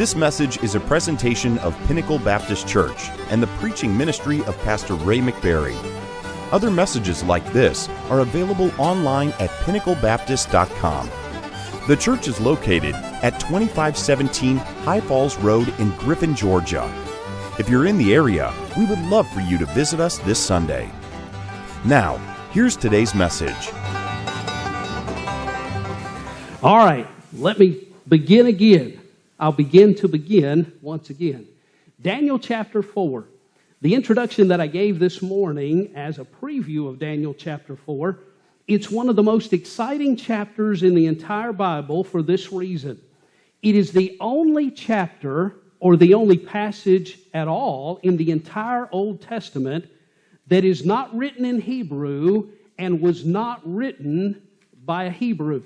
This message is a presentation of Pinnacle Baptist Church and the preaching ministry of Pastor Ray McBary. Other messages like this are available online at pinnaclebaptist.com. The church is located at 2517 High Falls Road in Griffin, Georgia. If you're in the area, we would love for you to visit us this Sunday. Now, here's today's message. All right, let me begin again. I'll begin once again. Daniel chapter 4. The introduction that I gave this morning as a preview of Daniel chapter 4, it's one of the most exciting chapters in the entire Bible for this reason. It is the only chapter or the only passage at all in the entire Old Testament that is not written in Hebrew and was not written by a Hebrew.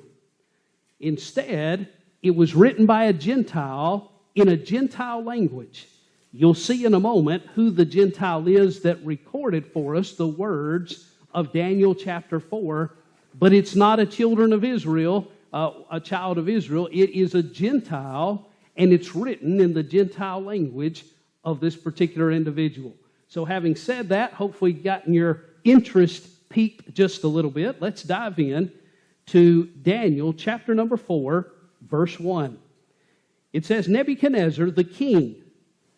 Instead, it was written by a Gentile in a Gentile language. You'll see in a moment who the Gentile is that recorded for us the words of Daniel chapter 4, but it's not a children of Israel, a child of Israel. It is a Gentile, and it's written in the Gentile language of this particular individual. So having said that, hopefully you've gotten your interest piqued just a little bit. Let's dive in to Daniel chapter number 4, verse 1. It says, Nebuchadnezzar the king,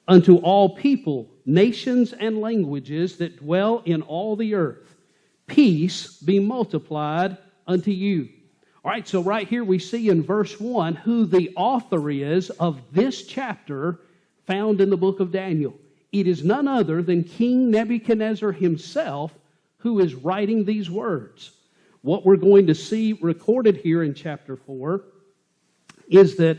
unto all people, nations, and languages that dwell in all the earth, peace be multiplied unto you. All right, so right here we see in verse 1 who the author is of this chapter found in the book of Daniel. It is none other than King Nebuchadnezzar himself who is writing these words. What we're going to see recorded here in chapter 4 is that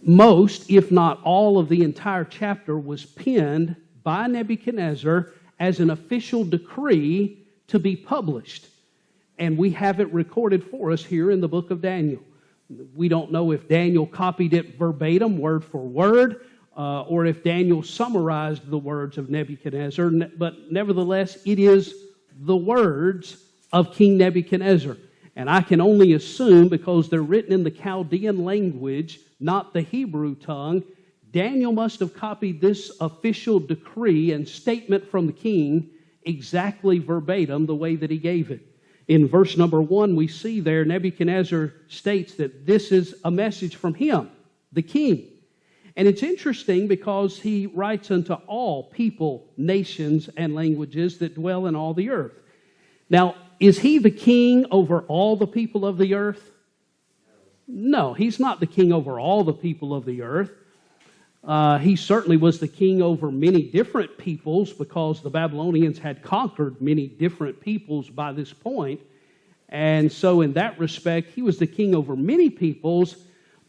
most, if not all, of the entire chapter was penned by Nebuchadnezzar as an official decree to be published. And we have it recorded for us here in the book of Daniel. We don't know if Daniel copied it verbatim, word for word, or if Daniel summarized the words of Nebuchadnezzar, but nevertheless, it is the words of King Nebuchadnezzar. And I can only assume, because they're written in the Chaldean language, not the Hebrew tongue, Daniel must have copied this official decree and statement from the king exactly verbatim the way that he gave it. In verse number 1, we see there Nebuchadnezzar states that this is a message from him, the king. And it's interesting because he writes unto all people, nations, and languages that dwell in all the earth. Now, is he the king over all the people of the earth? No, he's not the king over all the people of the earth. He certainly was the king over many different peoples because the Babylonians had conquered many different peoples by this point. And so in that respect, he was the king over many peoples,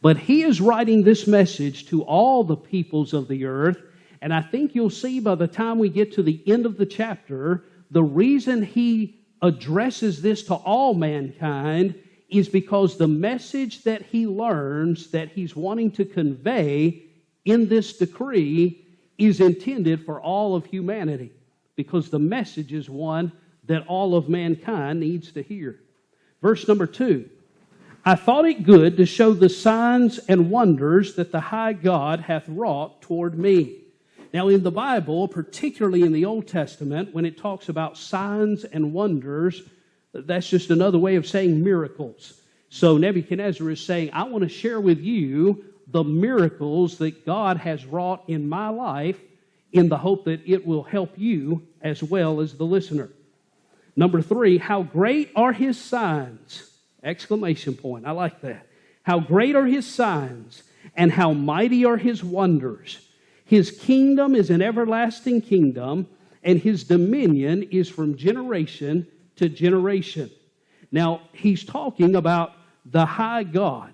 but he is writing this message to all the peoples of the earth. And I think you'll see by the time we get to the end of the chapter, the reason he addresses this to all mankind is because the message that he learns that he's wanting to convey in this decree is intended for all of humanity, because the message is one that all of mankind needs to hear. Verse number 2, I thought it good to show the signs and wonders that the high God hath wrought toward me. Now, in the Bible, particularly in the Old Testament, when it talks about signs and wonders, that's just another way of saying miracles. So Nebuchadnezzar is saying, I want to share with you the miracles that God has wrought in my life in the hope that it will help you as well as the listener. Number 3, how great are his signs! Exclamation point. I like that. How great are his signs, and how mighty are his wonders! His kingdom is an everlasting kingdom, and his dominion is from generation to generation. Now, he's talking about the high God.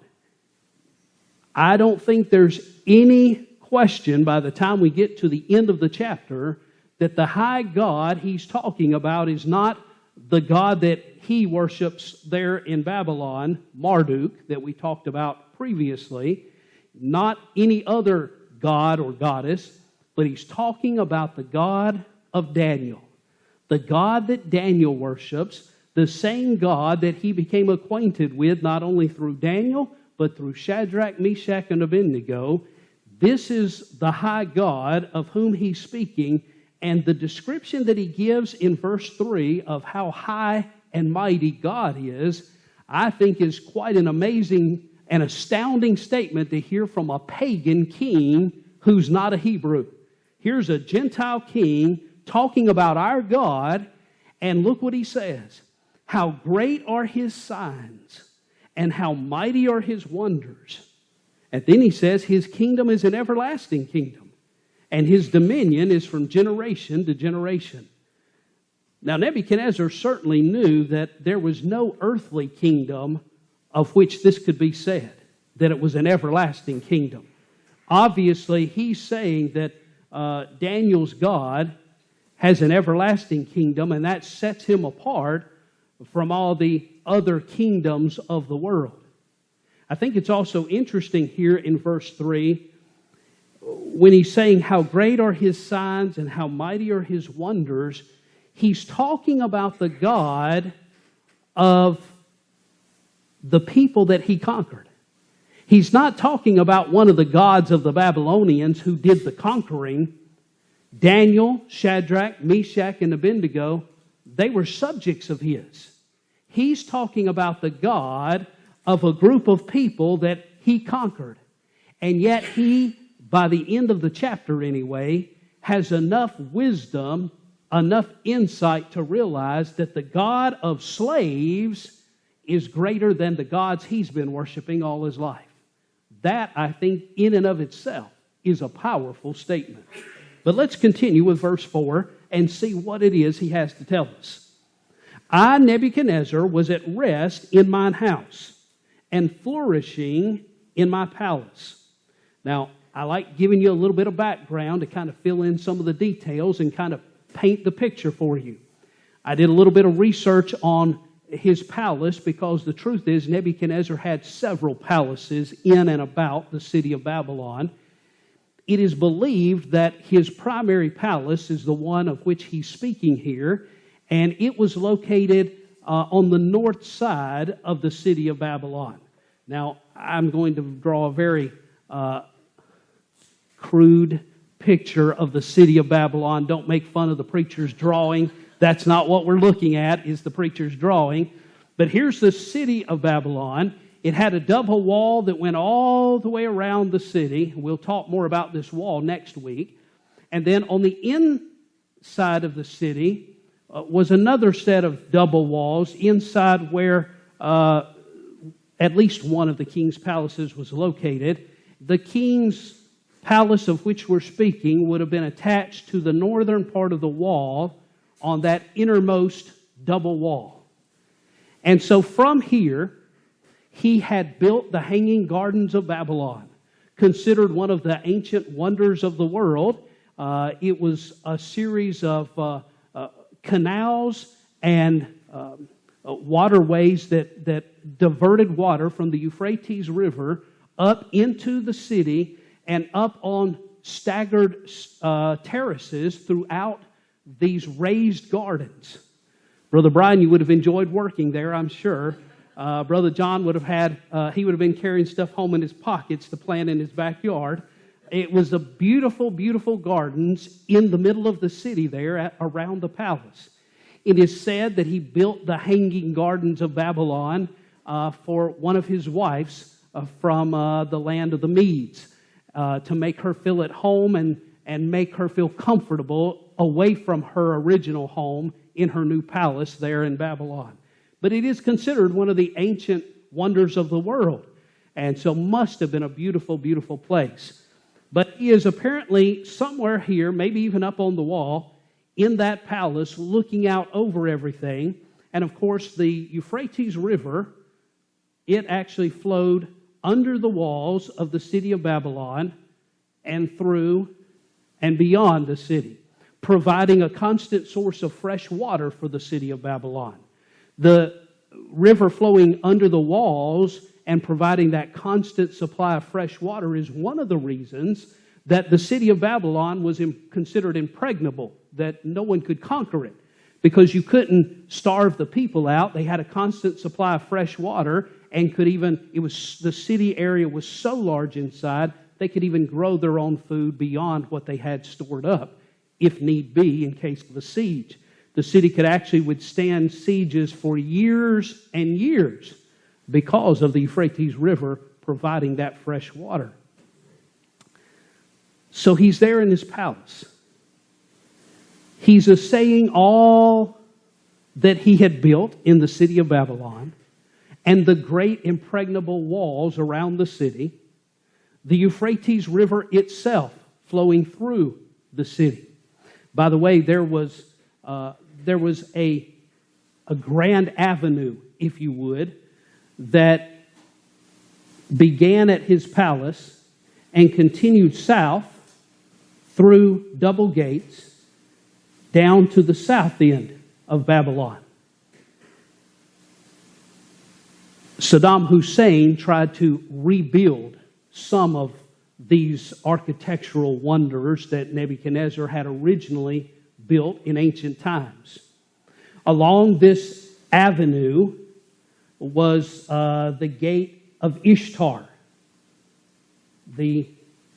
I don't think there's any question by the time we get to the end of the chapter that the high God he's talking about is not the God that he worships there in Babylon, Marduk, that we talked about previously, not any other god or goddess, but he's talking about the God of Daniel, the God that Daniel worships, the same God that he became acquainted with not only through Daniel, but through Shadrach, Meshach, and Abednego. This is the high God of whom he's speaking, and the description that he gives in verse 3 of how high and mighty God is, I think is quite an amazing and astounding statement to hear from a pagan king who's not a Hebrew. Here's a Gentile king talking about our God, and look what he says. How great are his signs, and how mighty are his wonders. And then he says his kingdom is an everlasting kingdom, and his dominion is from generation to generation. Now Nebuchadnezzar certainly knew that there was no earthly kingdom of which this could be said, that it was an everlasting kingdom. Obviously, he's saying that Daniel's God has an everlasting kingdom, and that sets him apart from all the other kingdoms of the world. I think it's also interesting here in verse 3, when he's saying how great are his signs and how mighty are his wonders, he's talking about the God of the people that he conquered. He's not talking about one of the gods of the Babylonians who did the conquering. Daniel, Shadrach, Meshach, and Abednego, they were subjects of his. He's talking about the God of a group of people that he conquered. And yet he, by the end of the chapter anyway, has enough wisdom, enough insight to realize that the God of slaves is greater than the gods he's been worshiping all his life. That, I think, in and of itself is a powerful statement. But let's continue with verse 4 and see what it is he has to tell us. I, Nebuchadnezzar, was at rest in mine house, and flourishing in my palace. Now, I like giving you a little bit of background to kind of fill in some of the details and kind of paint the picture for you. I did a little bit of research on his palace because the truth is Nebuchadnezzar had several palaces in and about the city of Babylon. It is believed that his primary palace is the one of which he's speaking here, and it was located on the north side of the city of Babylon. Now, I'm going to draw a very crude picture of the city of Babylon. Don't make fun of the preacher's drawing. That's not what we're looking at, is the preacher's drawing. But here's the city of Babylon. It had a double wall that went all the way around the city. We'll talk more about this wall next week. And then on the inside of the city was another set of double walls inside where at least one of the king's palaces was located. The king's palace of which we're speaking would have been attached to the northern part of the wall on that innermost double wall. And so from here, he had built the Hanging Gardens of Babylon, considered one of the ancient wonders of the world. It was a series of canals and waterways that diverted water from the Euphrates River up into the city and up on staggered terraces throughout these raised gardens. Brother Brian, you would have enjoyed working there, I'm sure. Brother John would have he would have been carrying stuff home in his pockets to plant in his backyard. It was a beautiful, beautiful gardens in the middle of the city there around the palace. It is said that he built the Hanging Gardens of Babylon for one of his wives from the land of the Medes to make her feel at home and make her feel comfortable away from her original home in her new palace there in Babylon. But it is considered one of the ancient wonders of the world, and so must have been a beautiful, beautiful place. But he is apparently somewhere here, maybe even up on the wall, in that palace, looking out over everything. And of course, the Euphrates River, it actually flowed under the walls of the city of Babylon and through and beyond the city, providing a constant source of fresh water for the city of Babylon. The river flowing under the walls and providing that constant supply of fresh water is one of the reasons that the city of Babylon was considered impregnable, that no one could conquer it, because you couldn't starve the people out. They had a constant supply of fresh water and the city area was so large inside, they could even grow their own food beyond what they had stored up, if need be, in case of a siege. The city could actually withstand sieges for years and years because of the Euphrates River providing that fresh water. So he's there in his palace. He's assaying all that he had built in the city of Babylon and the great impregnable walls around the city, the Euphrates River itself flowing through the city. By the way, there was a grand avenue, if you would, that began at his palace and continued south through double gates down to the south end of Babylon. Saddam Hussein tried to rebuild some of these architectural wonders that Nebuchadnezzar had originally built in ancient times. Along this avenue was the gate of Ishtar. The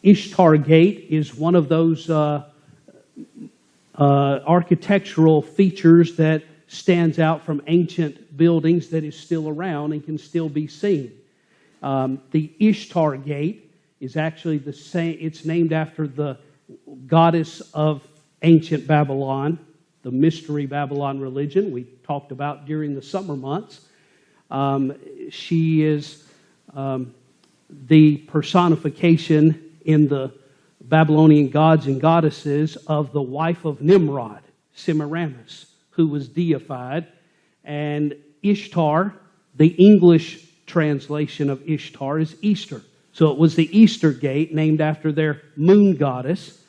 Ishtar gate is one of those architectural features that stands out from ancient buildings that is still around and can still be seen. The Ishtar gate is actually the same. It's named after the goddess of ancient Babylon, the mystery Babylon religion we talked about during the summer months. She is the personification in the Babylonian gods and goddesses of the wife of Nimrod, Semiramis, who was deified. And Ishtar, the English translation of Ishtar, is Easter. So it was the Easter gate, named after their moon goddess.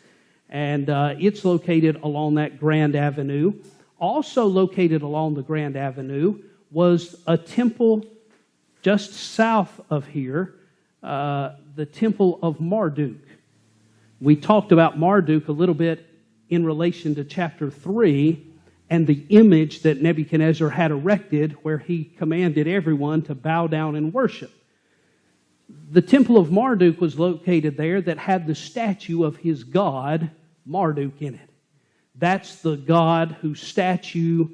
And it's located along that Grand Avenue. Also located along the Grand Avenue was a temple just south of here, the Temple of Marduk. We talked about Marduk a little bit in relation to chapter 3 and the image that Nebuchadnezzar had erected where he commanded everyone to bow down and worship. The Temple of Marduk was located there that had the statue of his god, Marduk, in it. That's the god whose statue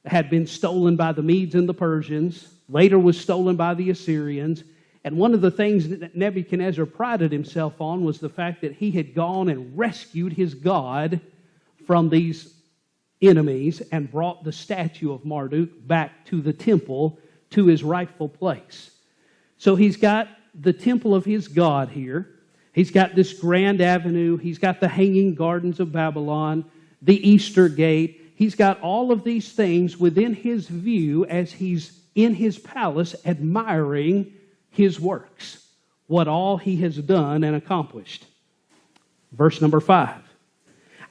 had been stolen by the Medes and the Persians, later was stolen by the Assyrians. And one of the things that Nebuchadnezzar prided himself on was the fact that he had gone and rescued his god from these enemies and brought the statue of Marduk back to the temple, to his rightful place. So he's got the temple of his god here. He's got this grand avenue. He's got the hanging gardens of Babylon, the Easter gate. He's got all of these things within his view as he's in his palace admiring his works, what all he has done and accomplished. Verse number 5.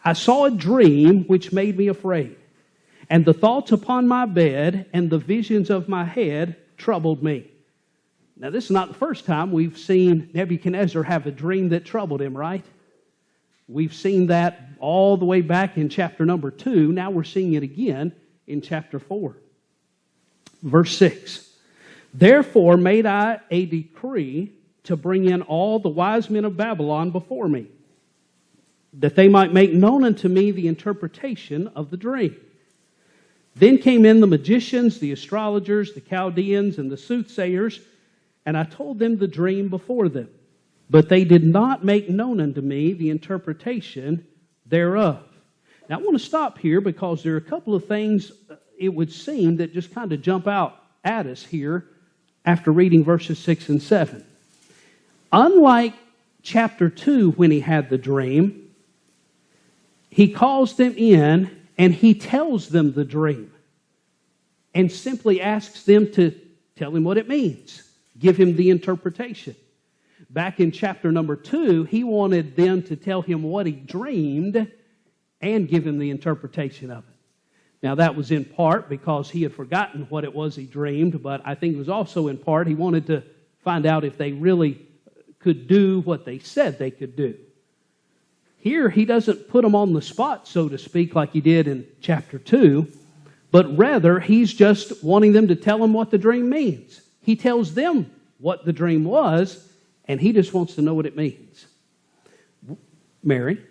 I saw a dream which made me afraid, and the thoughts upon my bed and the visions of my head troubled me. Now, this is not the first time we've seen Nebuchadnezzar have a dream that troubled him, right? We've seen that all the way back in chapter number 2. Now we're seeing it again in chapter 4. Verse 6. Therefore made I a decree to bring in all the wise men of Babylon before me, that they might make known unto me the interpretation of the dream. Then came in the magicians, the astrologers, the Chaldeans, and the soothsayers, and I told them the dream before them. But they did not make known unto me the interpretation thereof. Now I want to stop here because there are a couple of things, it would seem, that just kind of jump out at us here after reading verses 6 and 7. Unlike chapter 2 when he had the dream, he calls them in and he tells them the dream and simply asks them to tell him what it means, give him the interpretation. Back in chapter number 2, he wanted them to tell him what he dreamed and give him the interpretation of it. Now, that was in part because he had forgotten what it was he dreamed, but I think it was also in part he wanted to find out if they really could do what they said they could do. Here, he doesn't put them on the spot, so to speak, like he did in chapter 2. but rather he's just wanting them to tell him what the dream means. He tells them what the dream was, and he just wants to know what it means. Mary?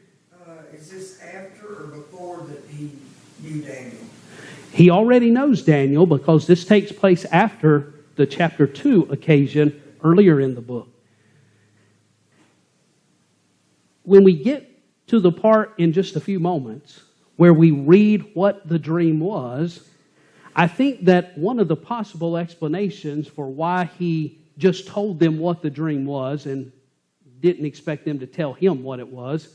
Is this after or before that he knew Daniel? He already knows Daniel because this takes place after the chapter 2 occasion earlier in the book. When we get to the part in just a few moments where we read what the dream was, I think that one of the possible explanations for why he just told them what the dream was and didn't expect them to tell him what it was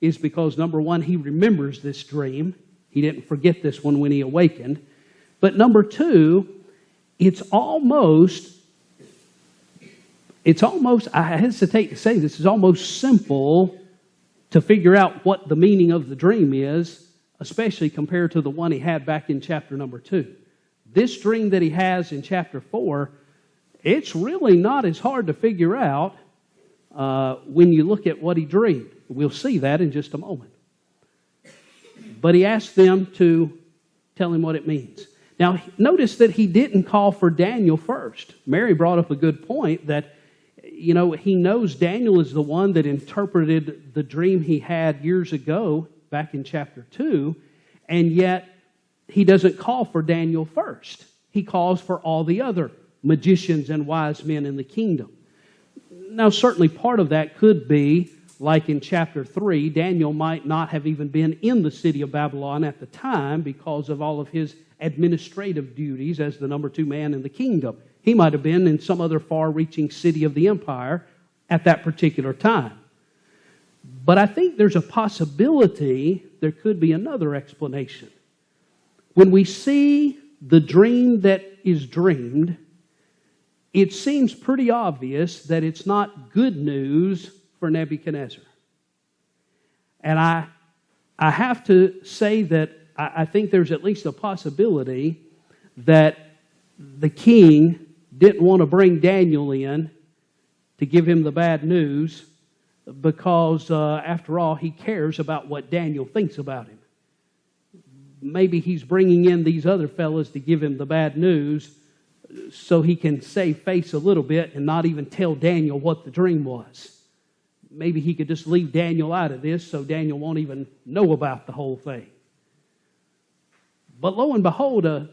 is because, number one, he remembers this dream. He didn't forget this one when he awakened. But number two, it's almost, I hesitate to say this, is almost simple to figure out what the meaning of the dream is, especially compared to the one he had back in chapter number 2. This dream that he has in chapter 4, it's really not as hard to figure out when you look at what he dreamed. We'll see that in just a moment. But he asked them to tell him what it means. Now, notice that he didn't call for Daniel first. Mary brought up a good point that, he knows Daniel is the one that interpreted the dream he had years ago, back in chapter 2, and yet he doesn't call for Daniel first. He calls for all the other magicians and wise men in the kingdom. Now, certainly part of that could be, like in chapter 3, Daniel might not have even been in the city of Babylon at the time because of all of his administrative duties as the number 2 man in the kingdom. He might have been in some other far-reaching city of the empire at that particular time. But I think there's a possibility there could be another explanation. When we see the dream that is dreamed, it seems pretty obvious that it's not good news for Nebuchadnezzar. And I have to say that I think there's at least a possibility that the king didn't want to bring Daniel in to give him the bad news because, after all, he cares about what Daniel thinks about him. Maybe he's bringing in these other fellas to give him the bad news so he can save face a little bit and not even tell Daniel what the dream was. Maybe he could just leave Daniel out of this so Daniel won't even know about the whole thing. But lo and behold, a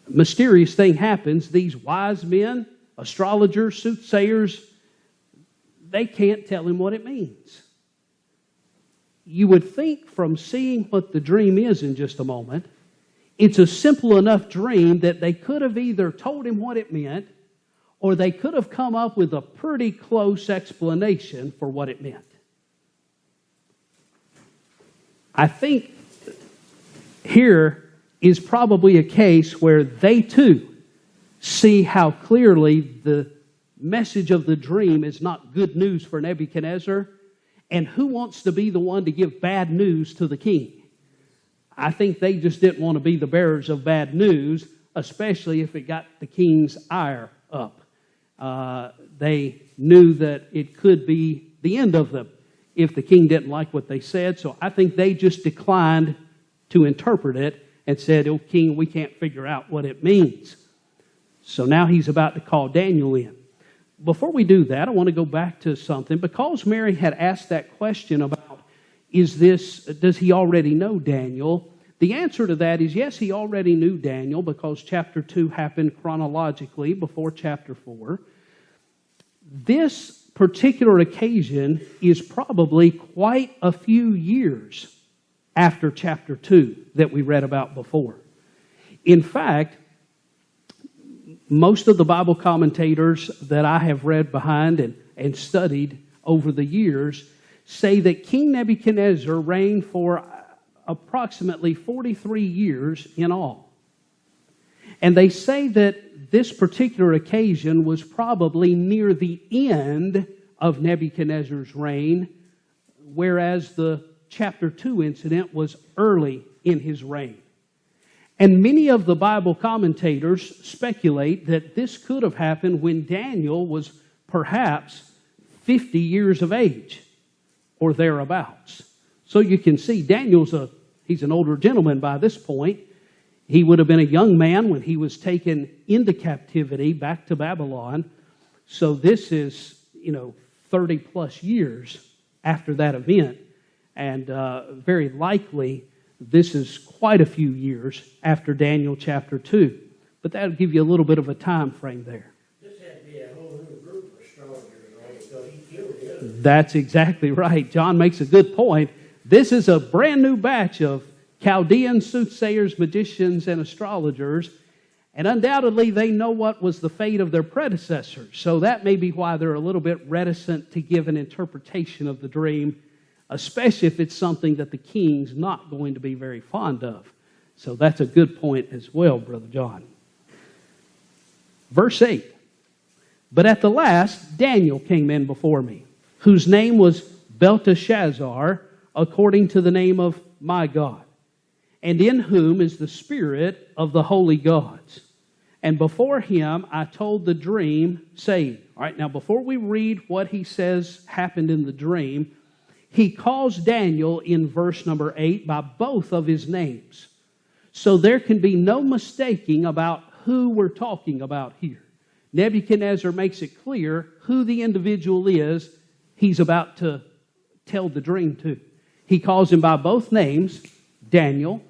mysterious thing happens. These wise men, astrologers, soothsayers, they can't tell him what it means. You would think from seeing what the dream is in just a moment, it's a simple enough dream that they could have either told him what it meant or they could have come up with a pretty close explanation for what it meant. I think here is probably a case where they too see how clearly the message of the dream is not good news for Nebuchadnezzar, and who wants to be the one to give bad news to the king? I think they just didn't want to be the bearers of bad news, especially if it got the king's ire up. They knew that it could be the end of them if the king didn't like what they said. So I think they just declined to interpret it and said, "Oh, king, we can't figure out what it means." So now he's about to call Daniel in. Before we do that, I want to go back to something. Because Mary had asked that question about, does he already know Daniel? The answer to that is yes, he already knew Daniel because chapter 2 happened chronologically before chapter 4. This particular occasion is probably quite a few years after chapter 2 that we read about before. In fact, most of the Bible commentators that I have read behind and studied over the years say that King Nebuchadnezzar reigned for approximately 43 years in all. And they say that this particular occasion was probably near the end of Nebuchadnezzar's reign, whereas the chapter 2 incident was early in his reign. And many of the Bible commentators speculate that this could have happened when Daniel was perhaps 50 years of age or thereabouts. So you can see Daniel's he's an older gentleman by this point. He would have been a young man when he was taken into captivity back to Babylon. So this is, 30 plus years after that event. And very likely, this is quite a few years after Daniel chapter 2. But that'll give you a little bit of a time frame there. This had to be a whole new group of astrologers, right? So he killed the others. That's exactly right. John makes a good point. This is a brand new batch of Chaldean soothsayers, magicians, and astrologers. And undoubtedly, they know what was the fate of their predecessors. So that may be why they're a little bit reticent to give an interpretation of the dream, especially if it's something that the king's not going to be very fond of. So that's a good point as well, Brother John. Verse 8. But at the last, Daniel came in before me, whose name was Belteshazzar, according to the name of my God, and in whom is the spirit of the holy gods. And before him I told the dream, saying, all right, now before we read what he says happened in the dream, he calls Daniel in verse number 8 by both of his names. So there can be no mistaking about who we're talking about here. Nebuchadnezzar makes it clear who the individual is he's about to tell the dream to. He calls him by both names, Daniel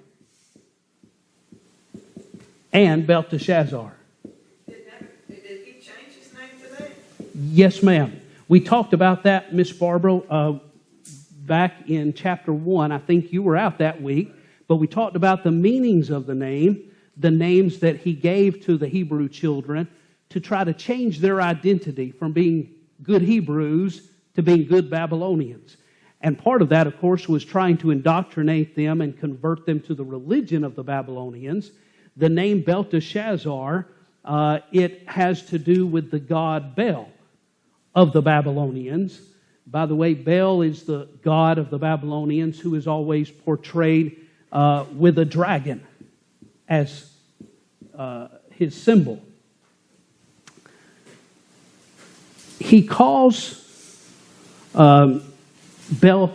and Belteshazzar. Did he change his name today? Yes, ma'am. We talked about that, Miss Barbara, back in chapter 1. I think you were out that week. But we talked about the meanings of the name, the names that he gave to the Hebrew children to try to change their identity from being good Hebrews to being good Babylonians. And part of that, of course, was trying to indoctrinate them and convert them to the religion of the Babylonians. The name Belteshazzar, it has to do with the god Bel of the Babylonians. By the way, Bel is the god of the Babylonians who is always portrayed with a dragon as his symbol. He calls Bel,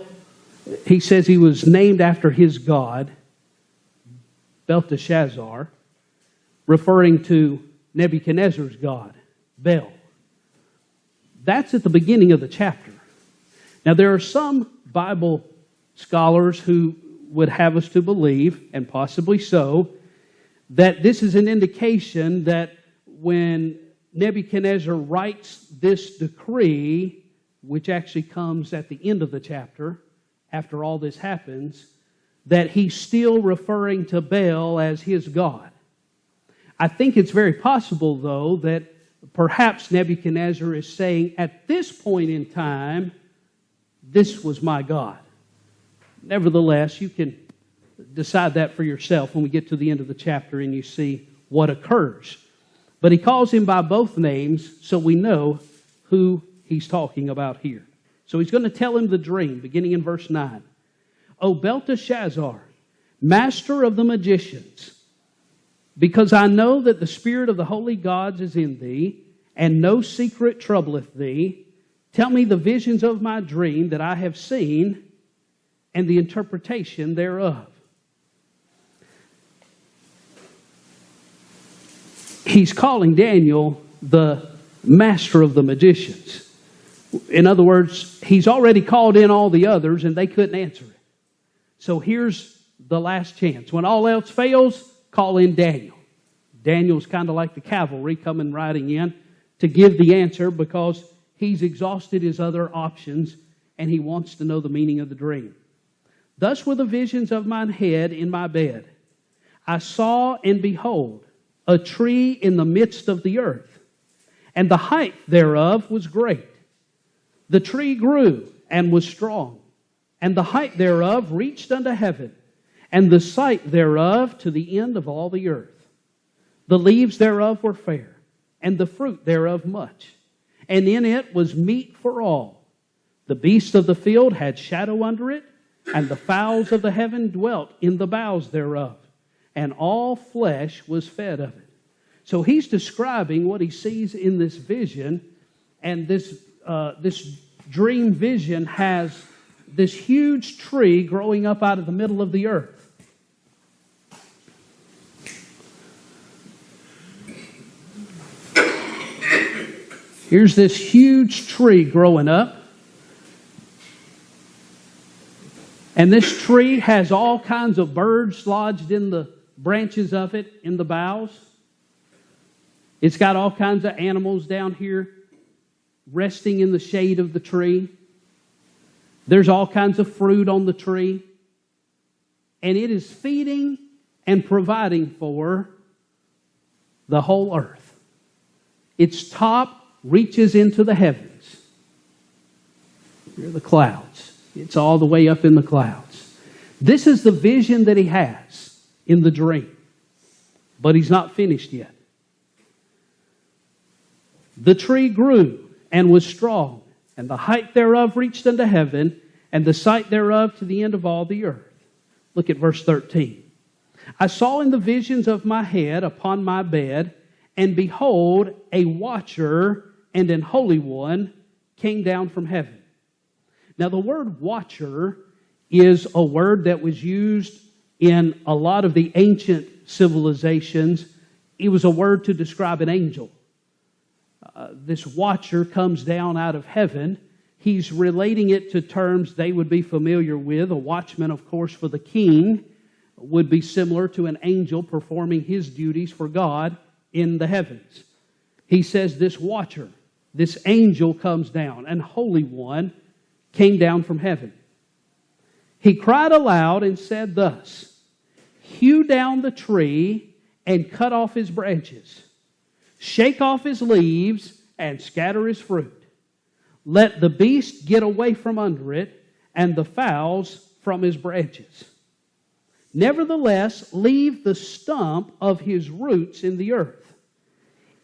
he says he was named after his god, Belteshazzar, referring to Nebuchadnezzar's god, Bel. That's at the beginning of the chapter. Now, there are some Bible scholars who would have us to believe, and possibly so, that this is an indication that when Nebuchadnezzar writes this decree, which actually comes at the end of the chapter, after all this happens, that he's still referring to Bel as his god. I think it's very possible, though, that perhaps Nebuchadnezzar is saying, at this point in time, this was my God. Nevertheless, you can decide that for yourself when we get to the end of the chapter and you see what occurs. But he calls him by both names so we know who he's talking about here. So he's going to tell him the dream, beginning in verse 9. O Belteshazzar, master of the magicians, because I know that the spirit of the holy gods is in thee, and no secret troubleth thee, tell me the visions of my dream that I have seen, and the interpretation thereof. He's calling Daniel the master of the magicians. In other words, he's already called in all the others and they couldn't answer it. So here's the last chance. When all else fails, call in Daniel. Daniel's kind of like the cavalry coming riding in to give the answer because he's exhausted his other options and he wants to know the meaning of the dream. Thus were the visions of mine head in my bed. I saw and behold a tree in the midst of the earth, and the height thereof was great. The tree grew and was strong, and the height thereof reached unto heaven, and the sight thereof to the end of all the earth. The leaves thereof were fair, and the fruit thereof much, and in it was meat for all. The beasts of the field had shadow under it, and the fowls of the heaven dwelt in the boughs thereof, and all flesh was fed of it. So he's describing what he sees in this vision, and this dream vision has this huge tree growing up out of the middle of the earth. Here's this huge tree growing up. And this tree has all kinds of birds lodged in the branches of it, in the boughs. It's got all kinds of animals down here resting in the shade of the tree. There's all kinds of fruit on the tree. And it is feeding and providing for the whole earth. Its top reaches into the heavens. Here are the clouds. It's all the way up in the clouds. This is the vision that he has in the dream. But he's not finished yet. The tree grew and was strong, and the height thereof reached unto heaven, and the sight thereof to the end of all the earth. Look at verse 13. I saw in the visions of my head upon my bed, and behold, a watcher and an holy one came down from heaven. Now the word watcher is a word that was used in a lot of the ancient civilizations. It was a word to describe an angel. This watcher comes down out of heaven. He's relating it to terms they would be familiar with. A watchman, of course, for the king would be similar to an angel performing his duties for God in the heavens. He says this watcher, this angel comes down, and Holy One came down from heaven. He cried aloud and said thus, hew down the tree and cut off his branches. Shake off his leaves and scatter his fruit. Let the beast get away from under it, and the fowls from his branches. Nevertheless, leave the stump of his roots in the earth,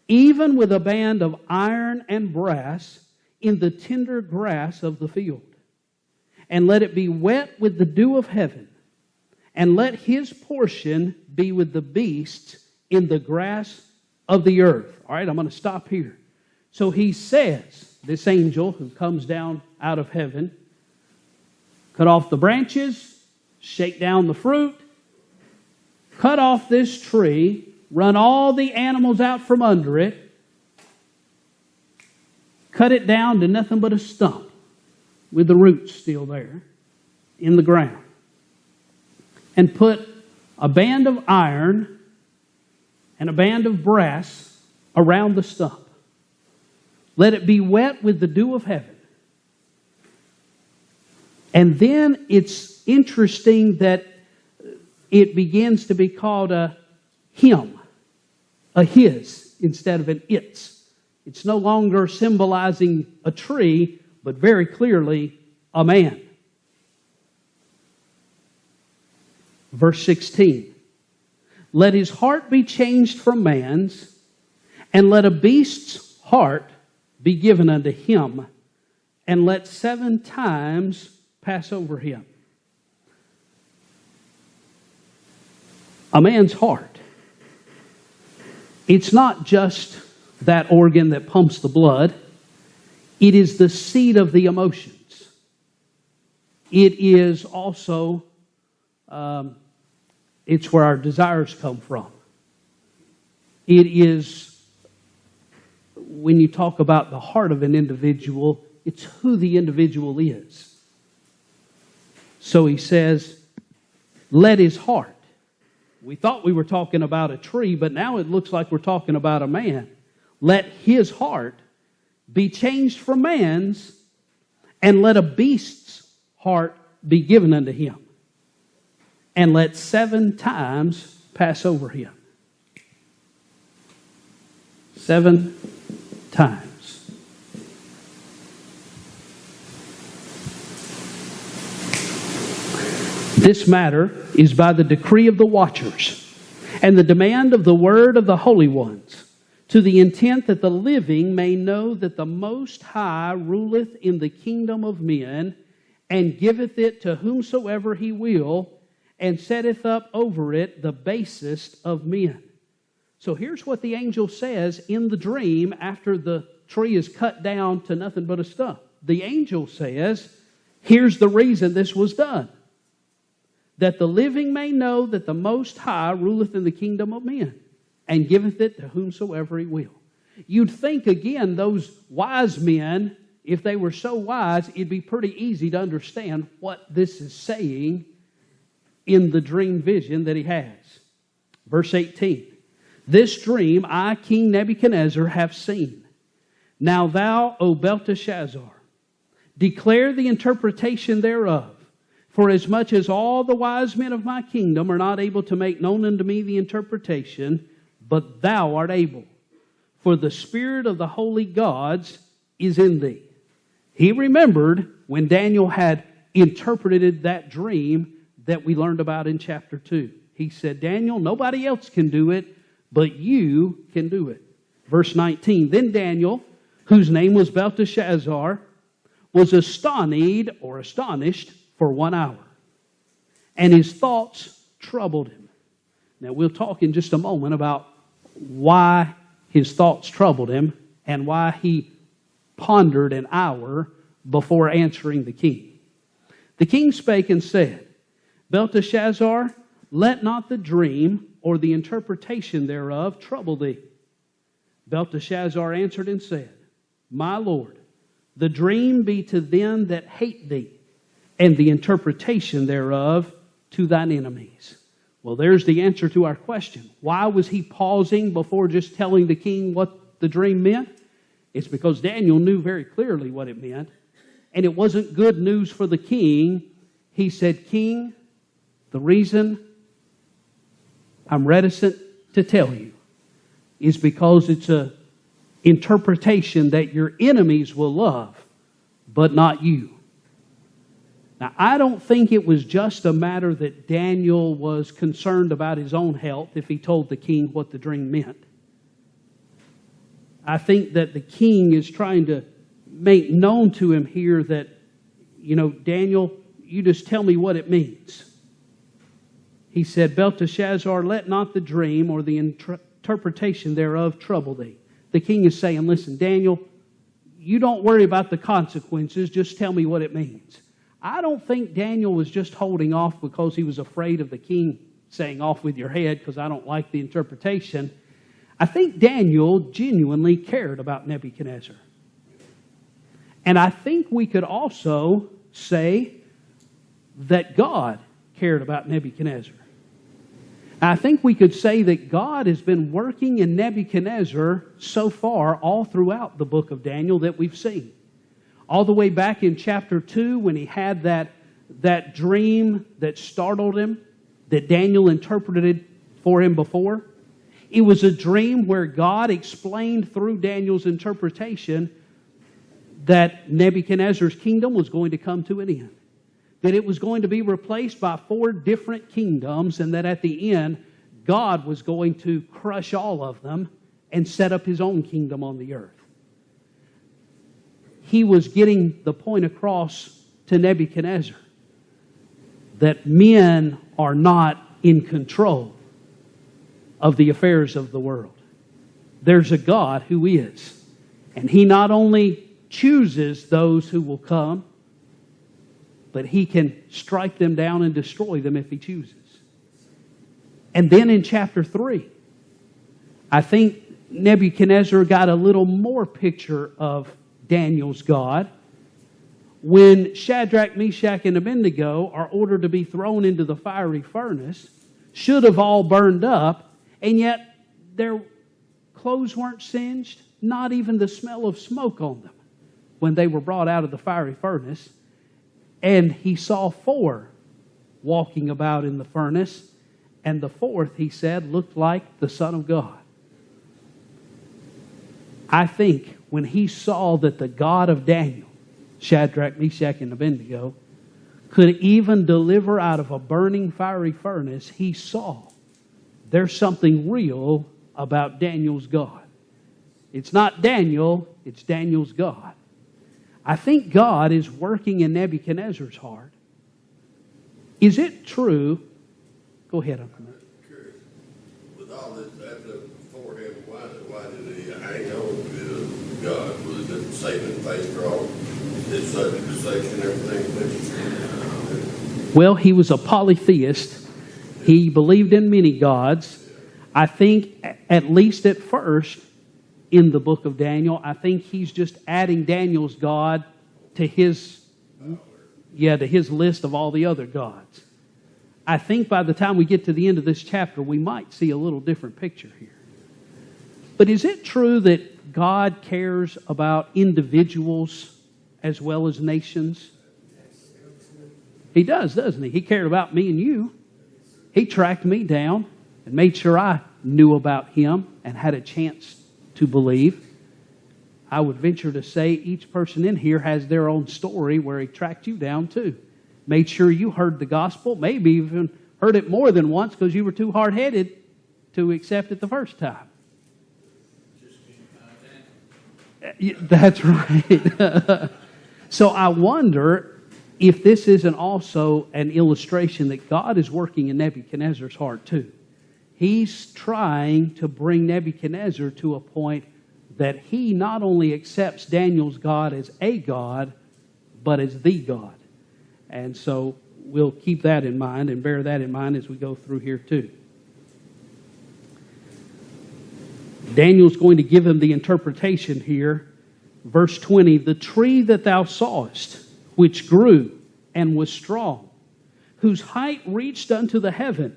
even with a band of iron and brass in the tender grass of the field. And let it be wet with the dew of heaven, and let his portion be with the beasts in the grass of the earth. All right, I'm going to stop here. So he says, this angel who comes down out of heaven, cut off the branches, shake down the fruit, cut off this tree, run all the animals out from under it, cut it down to nothing but a stump with the roots still there in the ground, and put a band of iron and a band of brass around the stump. Let it be wet with the dew of heaven. And then it's interesting that it begins to be called a him, a his, instead of an its. It's no longer symbolizing a tree, but very clearly a man. Verse 16. Let his heart be changed from man's, and let a beast's heart be given unto him, and let 7 times pass over him. A man's heart. It's not just that organ that pumps the blood. It is the seat of the emotions. It is also it's where our desires come from. It is, when you talk about the heart of an individual, it's who the individual is. So he says, let his heart. We thought we were talking about a tree, but now it looks like we're talking about a man. Let his heart be changed from man's, and let a beast's heart be given unto him. And let 7 times pass over him. 7 times. This matter is by the decree of the watchers, and the demand of the word of the holy ones, to the intent that the living may know that the Most High ruleth in the kingdom of men, and giveth it to whomsoever he will, and setteth up over it the basest of men. So here's what the angel says in the dream after the tree is cut down to nothing but a stump. The angel says, here's the reason this was done. That the living may know that the Most High ruleth in the kingdom of men, and giveth it to whomsoever he will. You'd think, again, those wise men, if they were so wise, it'd be pretty easy to understand what this is saying in the dream vision that he has. Verse 18. This dream I, King Nebuchadnezzar, have seen. Now thou, O Belteshazzar, declare the interpretation thereof. For as much as all the wise men of my kingdom are not able to make known unto me the interpretation, but thou art able. For the spirit of the holy gods is in thee. He remembered when Daniel had interpreted that dream that we learned about in chapter 2. He said, Daniel, nobody else can do it, but you can do it. Verse 19, then Daniel, whose name was Belteshazzar, was astonished for 1 hour. And his thoughts troubled him. Now we'll talk in just a moment about why his thoughts troubled him and why he pondered an hour before answering the king. The king spake and said, Belteshazzar, let not the dream or the interpretation thereof trouble thee. Belteshazzar answered and said, My Lord, the dream be to them that hate thee, and the interpretation thereof to thine enemies. Well, there's the answer to our question. Why was he pausing before just telling the king what the dream meant? It's because Daniel knew very clearly what it meant, and it wasn't good news for the king. He said, King, the reason I'm reticent to tell you is because it's an interpretation that your enemies will love, but not you. Now, I don't think it was just a matter that Daniel was concerned about his own health if he told the king what the dream meant. I think that the king is trying to make known to him here that, Daniel, you just tell me what it means. He said, Belteshazzar, let not the dream or the interpretation thereof trouble thee. The king is saying, listen, Daniel, you don't worry about the consequences, just tell me what it means. I don't think Daniel was just holding off because he was afraid of the king saying, off with your head, because I don't like the interpretation. I think Daniel genuinely cared about Nebuchadnezzar. And I think we could also say that God cared about Nebuchadnezzar. I think we could say that God has been working in Nebuchadnezzar so far all throughout the book of Daniel that we've seen. All the way back in chapter 2 when he had that dream that startled him, that Daniel interpreted for him before. It was a dream where God explained through Daniel's interpretation that Nebuchadnezzar's kingdom was going to come to an end. That it was going to be replaced by 4 different kingdoms, and that at the end, God was going to crush all of them and set up His own kingdom on the earth. He was getting the point across to Nebuchadnezzar that men are not in control of the affairs of the world. There's a God who is. And He not only chooses those who will come, but He can strike them down and destroy them if He chooses. And then in chapter 3, I think Nebuchadnezzar got a little more picture of Daniel's God when Shadrach, Meshach, and Abednego are ordered to be thrown into the fiery furnace, should have all burned up, and yet their clothes weren't singed, not even the smell of smoke on them when they were brought out of the fiery furnace. And he saw 4 walking about in the furnace, and the 4th, he said, looked like the Son of God. I think when he saw that the God of Daniel, Shadrach, Meshach, and Abednego, could even deliver out of a burning fiery furnace, he saw there's something real about Daniel's God. It's not Daniel, it's Daniel's God. I think God is working in Nebuchadnezzar's heart. Is it true? Go ahead, Uncle Matt. Curious. With all this after beforehand, why did he hang on to God? Was it saving faith for all his subject to section and everything? Well, he was a polytheist. He believed in many gods. I think, at least at first, in the book of Daniel. I think he's just adding Daniel's God to his list of all the other gods. I think by the time we get to the end of this chapter, we might see a little different picture here. But is it true that God cares about individuals as well as nations? He does, doesn't he? He cared about me and you. He tracked me down and made sure I knew about him and had a chance to believe. I would venture to say each person in here has their own story where he tracked you down too. Made sure you heard the gospel, maybe even heard it more than once because you were too hard-headed to accept it the first time. That's right. So I wonder if this isn't also an illustration that God is working in Nebuchadnezzar's heart too. He's trying to bring Nebuchadnezzar to a point that he not only accepts Daniel's God as a God, but as the God. And so we'll keep that in mind and bear that in mind as we go through here too. Daniel's going to give him the interpretation here. Verse 20, the tree that thou sawest, which grew and was strong, whose height reached unto the heaven,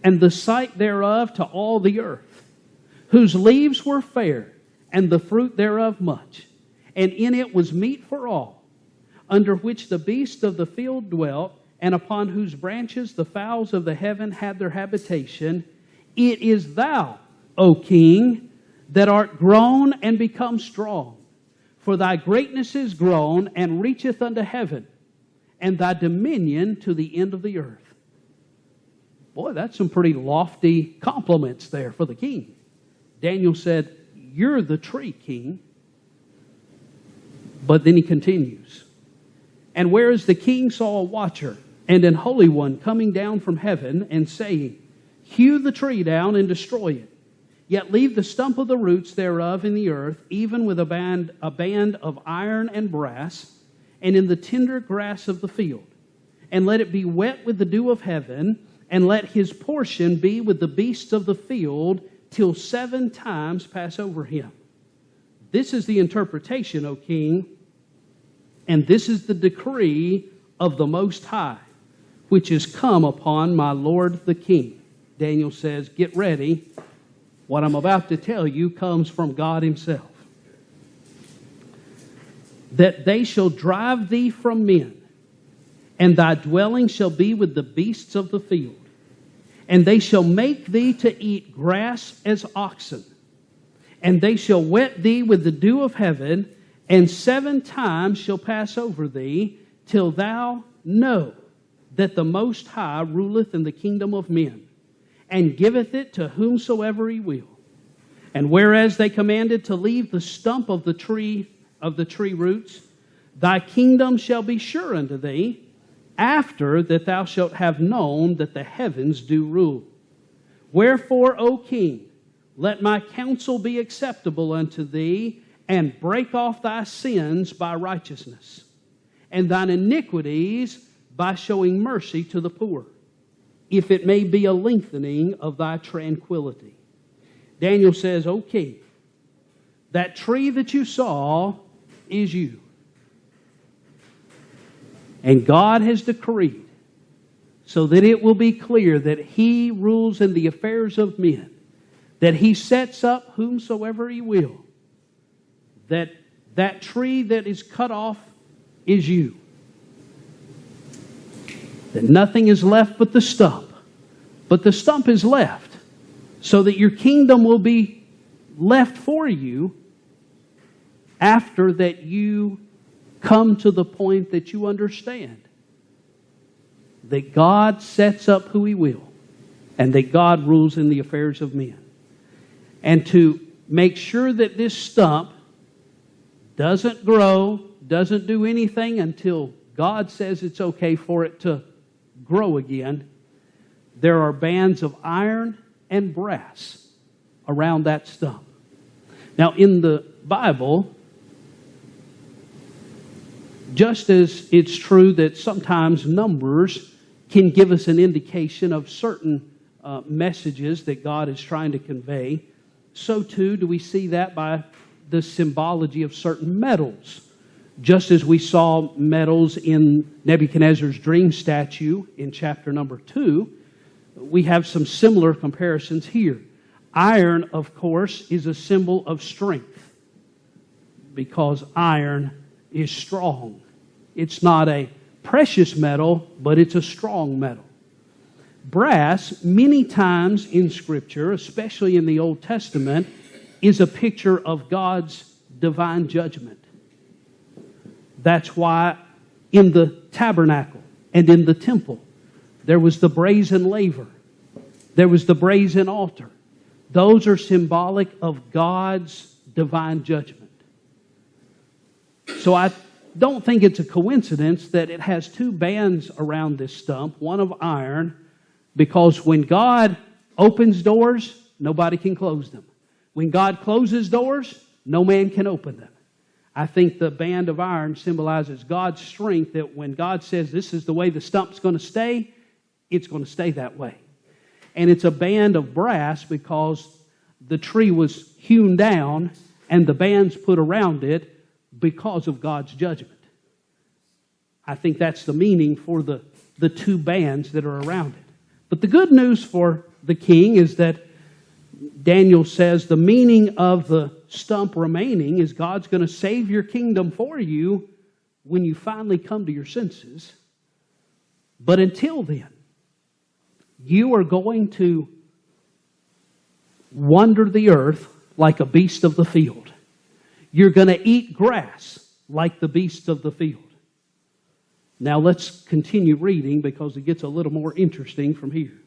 and the sight thereof to all the earth, whose leaves were fair, and the fruit thereof much, and in it was meat for all, under which the beasts of the field dwelt, and upon whose branches the fowls of the heaven had their habitation. It is thou, O King, that art grown and become strong. For thy greatness is grown and reacheth unto heaven, and thy dominion to the end of the earth. Boy, that's some pretty lofty compliments there for the king. Daniel said, you're the tree, king. But then he continues. And whereas the king saw a watcher and an holy one coming down from heaven and saying, hew the tree down and destroy it, yet leave the stump of the roots thereof in the earth, even with a band of iron and brass, and in the tender grass of the field. And let it be wet with the dew of heaven, and let his portion be with the beasts of the field, till 7 times pass over him. This is the interpretation, O king, and this is the decree of the Most High, which is come upon my Lord the king. Daniel says, get ready. What I'm about to tell you comes from God himself. That they shall drive thee from men, and thy dwelling shall be with the beasts of the field. And they shall make thee to eat grass as oxen. And they shall wet thee with the dew of heaven, and 7 times shall pass over thee, till thou know that the Most High ruleth in the kingdom of men, and giveth it to whomsoever he will. And whereas they commanded to leave the stump of the tree roots, thy kingdom shall be sure unto thee, after that thou shalt have known that the heavens do rule. Wherefore, O king, let my counsel be acceptable unto thee, and break off thy sins by righteousness, and thine iniquities by showing mercy to the poor, if it may be a lengthening of thy tranquility. Daniel says, O king, that tree that you saw is you. And God has decreed so that it will be clear that he rules in the affairs of men, that he sets up whomsoever he will, that tree that is cut off is you. That nothing is left but the stump. But the stump is left so that your kingdom will be left for you after that you come to the point that you understand that God sets up who he will and that God rules in the affairs of men. And to make sure that this stump doesn't grow, doesn't do anything until God says it's okay for it to grow again, there are bands of iron and brass around that stump. Now, in the Bible, just as it's true that sometimes numbers can give us an indication of certain messages that God is trying to convey, so too do we see that by the symbology of certain metals. Just as we saw metals in Nebuchadnezzar's dream statue in chapter number 2, we have some similar comparisons here. Iron, of course, is a symbol of strength because iron is strong. It's not a precious metal, but it's a strong metal. Brass, many times in Scripture, especially in the Old Testament, is a picture of God's divine judgment. That's why in the tabernacle and in the temple, there was the brazen laver. There was the brazen altar. Those are symbolic of God's divine judgment. So I don't think it's a coincidence that it has two bands around this stump, one of iron, because when God opens doors, nobody can close them. When God closes doors, no man can open them. I think the band of iron symbolizes God's strength, that when God says this is the way the stump's going to stay, it's going to stay that way. And it's a band of brass because the tree was hewn down and the bands put around it because of God's judgment. I think that's the meaning for the two bands that are around it. But the good news for the king is that Daniel says the meaning of the stump remaining is God's going to save your kingdom for you when you finally come to your senses. But until then, you are going to wander the earth like a beast of the field. You're going to eat grass like the beasts of the field. Now let's continue reading because it gets a little more interesting from here.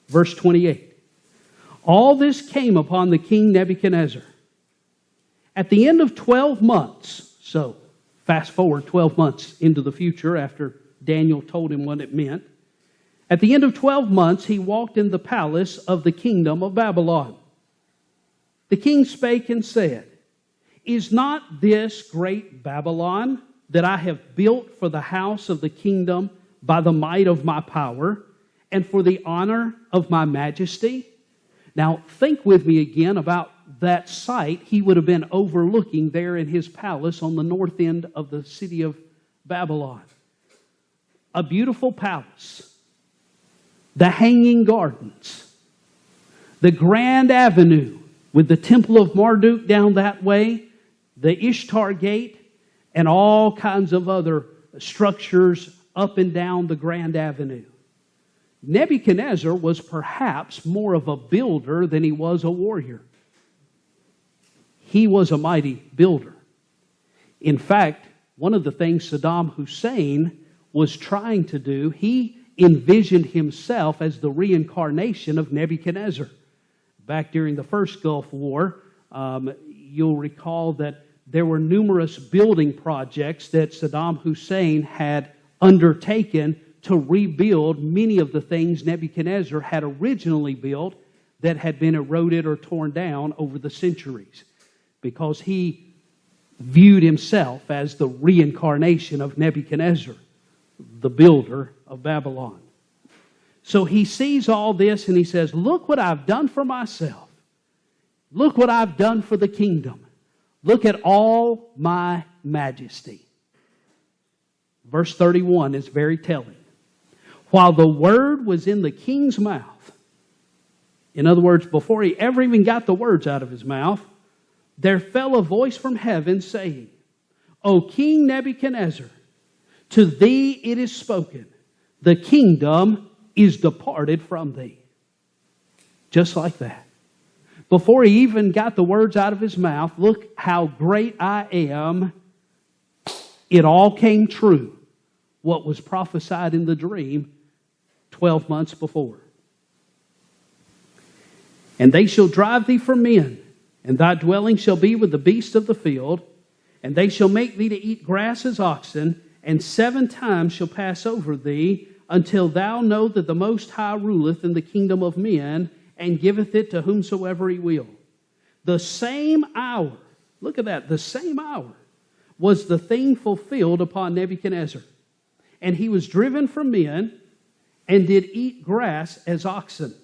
Verse 28. All this came upon the king Nebuchadnezzar. At the end of 12 months, so fast forward 12 months into the future after Daniel told him what it meant. At the end of 12 months, he walked in the palace of the kingdom of Babylon. The king spake and said, Is not this great Babylon that I have built for the house of the kingdom by the might of my power and for the honor of my majesty? Now, think with me again about that site he would have been overlooking there in his palace on the north end of the city of Babylon. A beautiful palace, the hanging gardens, the grand avenue with the temple of Marduk down that way, the Ishtar gate, and all kinds of other structures up and down the grand avenue. Nebuchadnezzar was perhaps more of a builder than he was a warrior. He was a mighty builder. In fact, one of the things Saddam Hussein was trying to do, he envisioned himself as the reincarnation of Nebuchadnezzar. Back during the first Gulf War, you'll recall that there were numerous building projects that Saddam Hussein had undertaken to rebuild many of the things Nebuchadnezzar had originally built that had been eroded or torn down over the centuries, because he viewed himself as the reincarnation of Nebuchadnezzar, the builder of Babylon. So he sees all this and he says, look what I've done for myself. Look what I've done for the kingdom. Look at all my majesty. Verse 31 is very telling. While the word was in the king's mouth, in other words, before he ever even got the words out of his mouth, there fell a voice from heaven saying, O King Nebuchadnezzar, to thee it is spoken, the kingdom is departed from thee. Just like that. Before he even got the words out of his mouth, look how great I am. It all came true, what was prophesied in the dream 12 months before. And they shall drive thee from men, and thy dwelling shall be with the beasts of the field, and they shall make thee to eat grass as oxen, and 7 times shall pass over thee, until thou know that the Most High ruleth in the kingdom of men, and giveth it to whomsoever he will. The same hour, look at that, the same hour was the thing fulfilled upon Nebuchadnezzar. And he was driven from men, and did eat grass as oxen.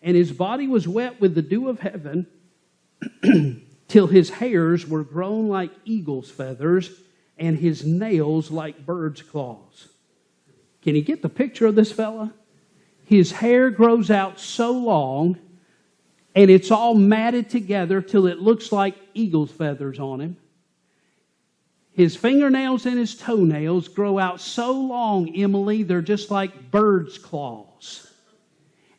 And his body was wet with the dew of heaven, till his hairs were grown like eagle's feathers, and his nails like bird's claws. Can you get the picture of this fella? His hair grows out so long, and it's all matted together till it looks like eagle's feathers on him. His fingernails and his toenails grow out so long, Emily, they're just like bird's claws.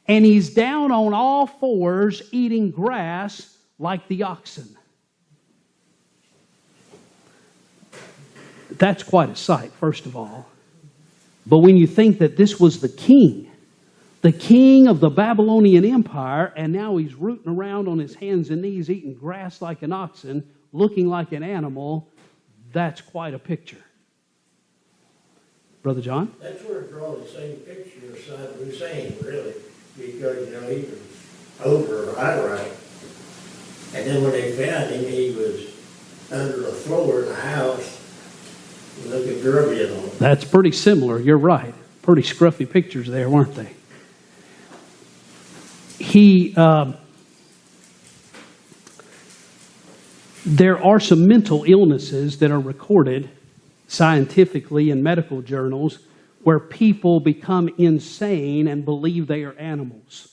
And he's down on all fours eating grass like the oxen. That's quite a sight, first of all. But when you think that this was the king of the Babylonian Empire, and now he's rooting around on his hands and knees eating grass like an oxen, looking like an animal, that's quite a picture. Brother John? That's where it draws the same picture of Saddam Hussein, really, because, he was over Iraq. And then when they found him, he was under the floor in the house, looking grubby and all. That's pretty similar. You're right. Pretty scruffy pictures there, weren't they? There are some mental illnesses that are recorded scientifically in medical journals where people become insane and believe they are animals.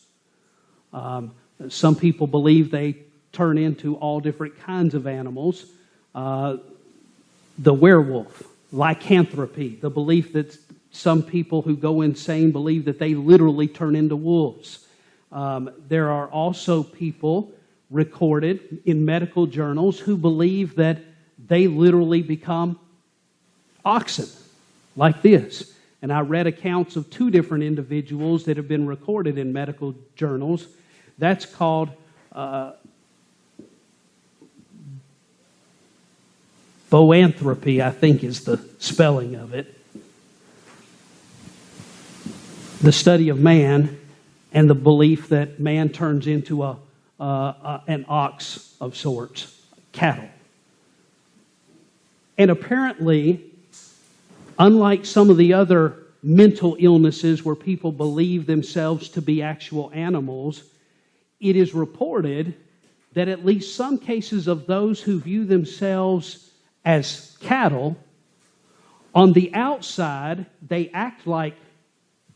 Some people believe they turn into all different kinds of animals. The werewolf, lycanthropy, the belief that some people who go insane believe that they literally turn into wolves. There are also people recorded in medical journals who believe that they literally become oxen, like this. And I read accounts of 2 different individuals that have been recorded in medical journals. That's called boanthropy, I think is the spelling of it. The study of man and the belief that man turns into an ox of sorts, cattle. And apparently, unlike some of the other mental illnesses where people believe themselves to be actual animals, it is reported that at least some cases of those who view themselves as cattle, on the outside, they act like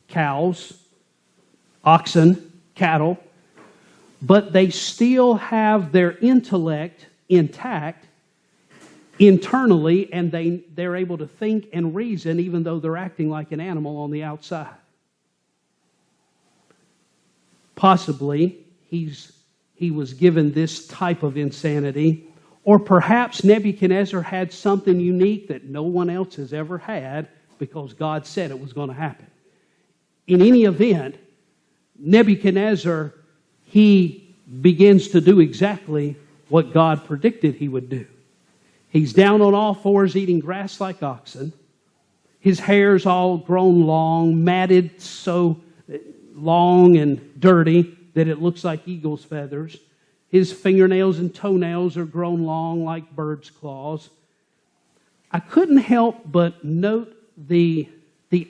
cows, oxen, cattle, but they still have their intellect intact internally, and they're able to think and reason even though they're acting like an animal on the outside. Possibly he was given this type of insanity, or perhaps Nebuchadnezzar had something unique that no one else has ever had because God said it was going to happen. In any event, Nebuchadnezzar, he begins to do exactly what God predicted he would do. He's down on all fours eating grass like oxen. His hair's all grown long, matted so long and dirty that it looks like eagle's feathers. His fingernails and toenails are grown long like bird's claws. I couldn't help but note the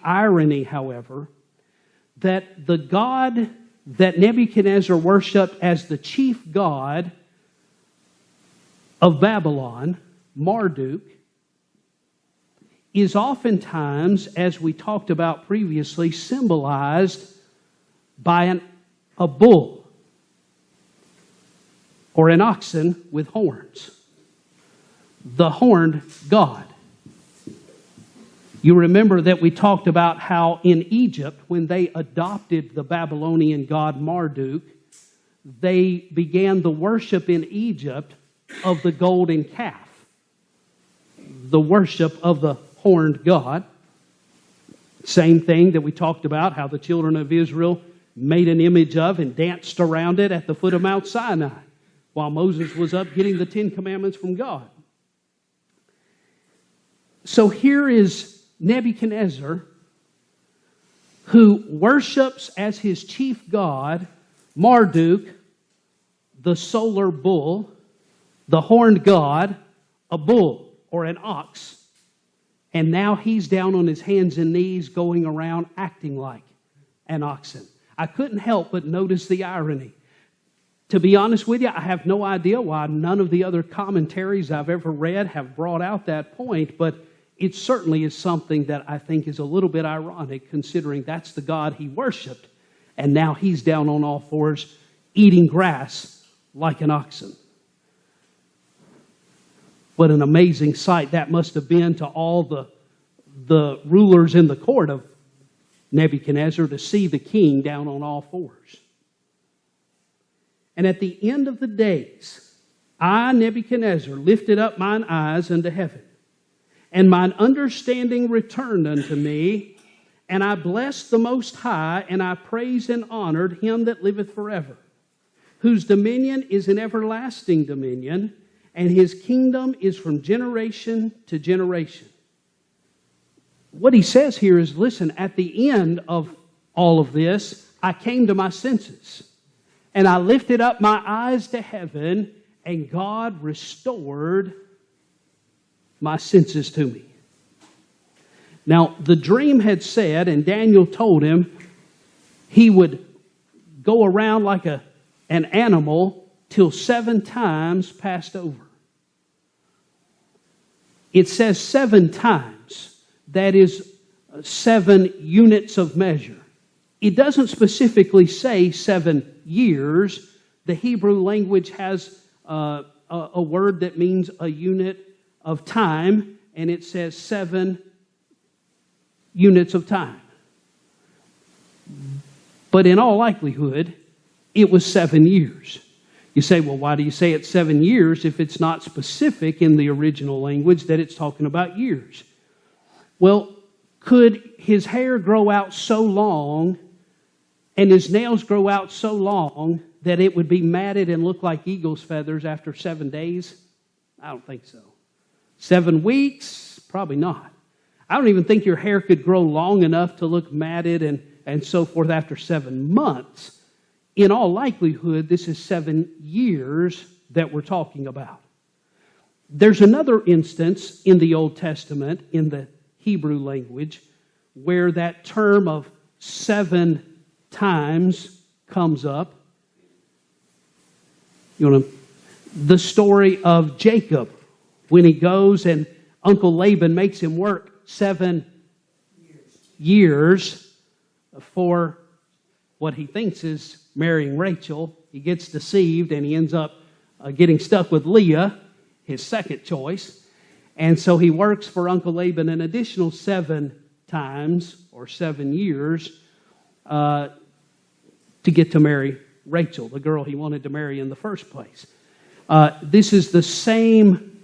irony, however, that the God that Nebuchadnezzar worshipped as the chief god of Babylon, Marduk, is oftentimes, as we talked about previously, symbolized by a bull or an oxen with horns. The horned god. You remember that we talked about how in Egypt, when they adopted the Babylonian god Marduk, they began the worship in Egypt of the golden calf, the worship of the horned god. Same thing that we talked about, how the children of Israel made an image of and danced around it at the foot of Mount Sinai while Moses was up getting the 10 Commandments from God. So here is Nebuchadnezzar, who worships as his chief god Marduk, the solar bull, the horned god, a bull or an ox, and now he's down on his hands and knees going around acting like an oxen. I couldn't help but notice the irony. To be honest with you, I have no idea why none of the other commentaries I've ever read have brought out that point, but it certainly is something that I think is a little bit ironic, considering that's the God he worshiped, and now he's down on all fours eating grass like an oxen. What an amazing sight that must have been to all the rulers in the court of Nebuchadnezzar to see the king down on all fours. And at the end of the days, I, Nebuchadnezzar, lifted up mine eyes unto heaven, and mine understanding returned unto me, and I blessed the Most High, and I praised and honored him that liveth forever, whose dominion is an everlasting dominion, and his kingdom is from generation to generation. What he says here is, listen, at the end of all of this, I came to my senses. And I lifted up my eyes to heaven, and God restored my senses to me. Now, the dream had said, and Daniel told him, he would go around like an animal till 7 times passed over. It says 7 times. That is 7 units of measure. It doesn't specifically say 7 years. The Hebrew language has a word that means a unit of time, and it says 7 units of time. But in all likelihood, it was 7 years. You say, well, why do you say it's 7 years if it's not specific in the original language that it's talking about years? Well, could his hair grow out so long and his nails grow out so long that it would be matted and look like eagle's feathers after 7 days? I don't think so. 7 weeks? Probably not. I don't even think your hair could grow long enough to look matted and so forth after 7 months. In all likelihood, this is 7 years that we're talking about. There's another instance in the Old Testament, in the Hebrew language, where that term of 7 times comes up. The story of Jacob, when he goes and Uncle Laban makes him work 7 years for what he thinks is marrying Rachel. He gets deceived and he ends up getting stuck with Leah, his second choice. And so he works for Uncle Laban an additional 7 times or 7 years to get to marry Rachel, the girl he wanted to marry in the first place. This is the same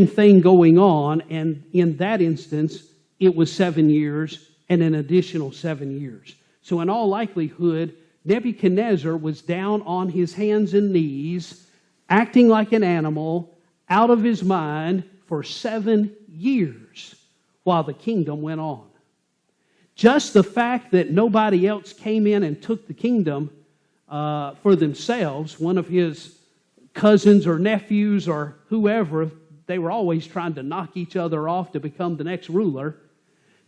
thing going on, and in that instance, it was 7 years and an additional 7 years. So in all likelihood, Nebuchadnezzar was down on his hands and knees, acting like an animal, out of his mind for 7 years while the kingdom went on. Just the fact that nobody else came in and took the kingdom for themselves, one of his cousins or nephews or whoever, they were always trying to knock each other off to become the next ruler.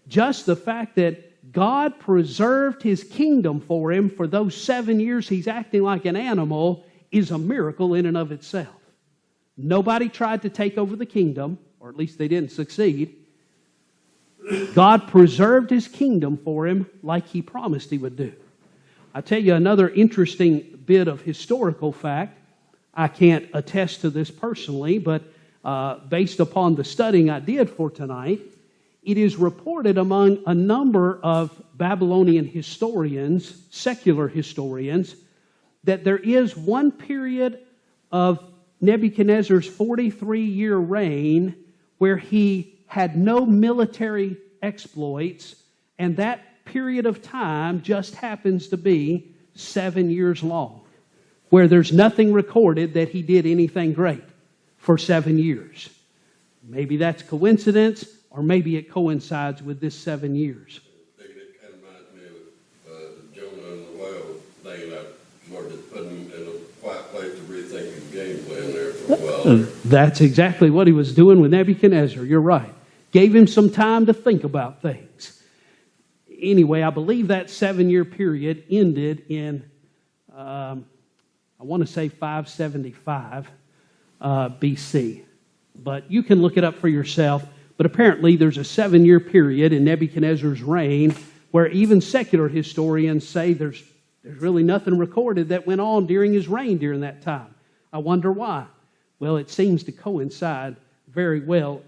Just the fact that God preserved his kingdom for him for those 7 years he's acting like an animal is a miracle in and of itself. Nobody tried to take over the kingdom, or at least they didn't succeed. God preserved his kingdom for him like he promised he would do. I'll tell you another interesting bit of historical fact. I can't attest to this personally, but based upon the studying I did for tonight, it is reported among a number of Babylonian historians, secular historians, that there is one period of Nebuchadnezzar's 43-year reign where he had no military exploits, and that period of time just happens to be 7 years long, where there's nothing recorded that he did anything great for 7 years. Maybe that's coincidence, or maybe it coincides with this 7 years. It kind of reminds me of Jonah and the whale thing. I wanted to put him in a quiet place to rethink his game plan there for a while. That's exactly what he was doing with Nebuchadnezzar. You're right. Gave him some time to think about things. Anyway, I believe that 7-year period ended in, I want to say 575 BC. But you can look it up for yourself. But apparently there's a 7-year period in Nebuchadnezzar's reign where even secular historians say there's really nothing recorded that went on during his reign during that time. I wonder why. Well, it seems to coincide very well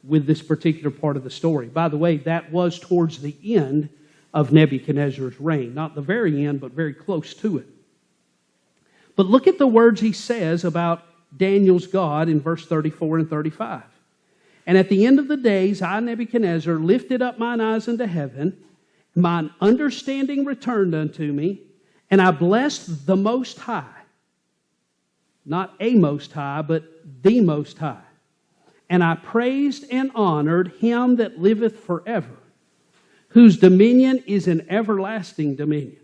with this particular part of the story. By the way, that was towards the end of Nebuchadnezzar's reign. Not the very end, but very close to it. But look at the words he says about Daniel's God in verse 34 and 35. And at the end of the days, I, Nebuchadnezzar, lifted up mine eyes unto heaven, mine understanding returned unto me, and I blessed the Most High. Not a Most High, but the Most High. And I praised and honored him that liveth forever, whose dominion is an everlasting dominion,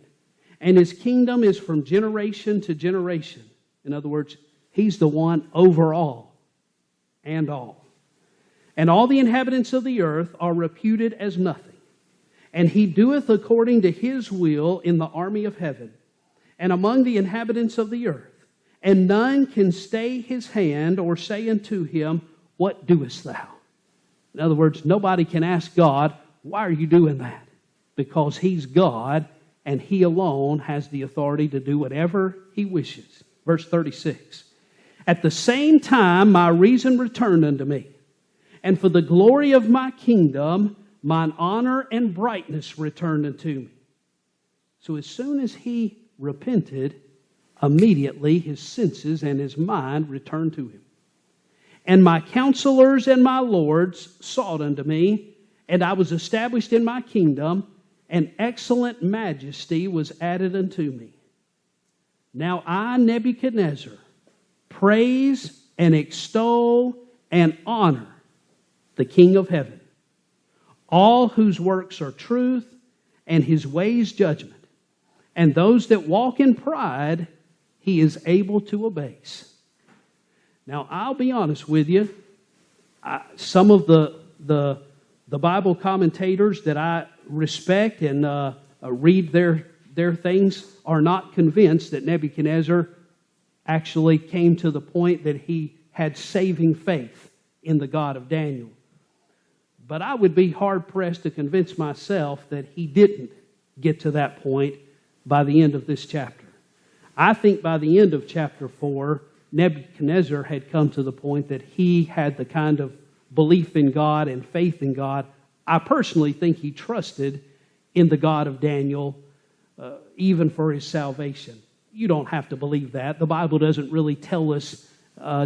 and his kingdom is from generation to generation. In other words, he's the one over all and all. And all the inhabitants of the earth are reputed as nothing. And he doeth according to his will in the army of heaven, and among the inhabitants of the earth. And none can stay his hand or say unto him, what doest thou? In other words, nobody can ask God, why are you doing that? Because he's God, and he alone has the authority to do whatever he wishes. Verse 36. At the same time my reason returned unto me, and for the glory of my kingdom mine honor and brightness returned unto me. So as soon as he repented, immediately his senses and his mind returned to him. And my counselors and my lords sought unto me, and I was established in my kingdom, and excellent majesty was added unto me. Now I, Nebuchadnezzar, praise and extol and honor the King of heaven, all whose works are truth and his ways judgment. And those that walk in pride, he is able to abase. Now, I'll be honest with you. Some of the Bible commentators that I respect and read their things are not convinced that Nebuchadnezzar actually came to the point that he had saving faith in the God of Daniel. But I would be hard-pressed to convince myself that he didn't get to that point by the end of this chapter. I think by the end of chapter 4, Nebuchadnezzar had come to the point that he had the kind of belief in God and faith in God. I personally think he trusted in the God of Daniel, even for his salvation. You don't have to believe that. The Bible doesn't really tell us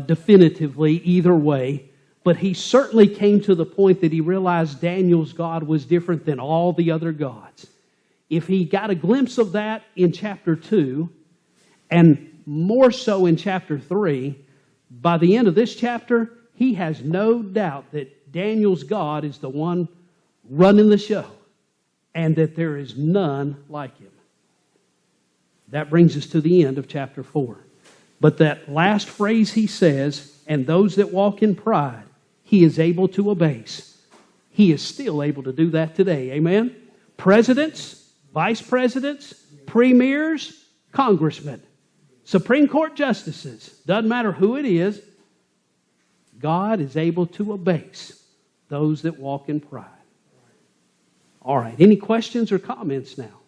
definitively either way. But he certainly came to the point that he realized Daniel's God was different than all the other gods. If he got a glimpse of that in chapter 2, and more so in chapter 3, by the end of this chapter, he has no doubt that Daniel's God is the one running the show, and that there is none like him. That brings us to the end of chapter 4. But that last phrase he says, and those that walk in pride, he is able to abase. He is still able to do that today. Amen? Presidents, vice presidents, premiers, congressmen, Supreme Court justices, doesn't matter who it is, God is able to abase those that walk in pride. All right, any questions or comments now?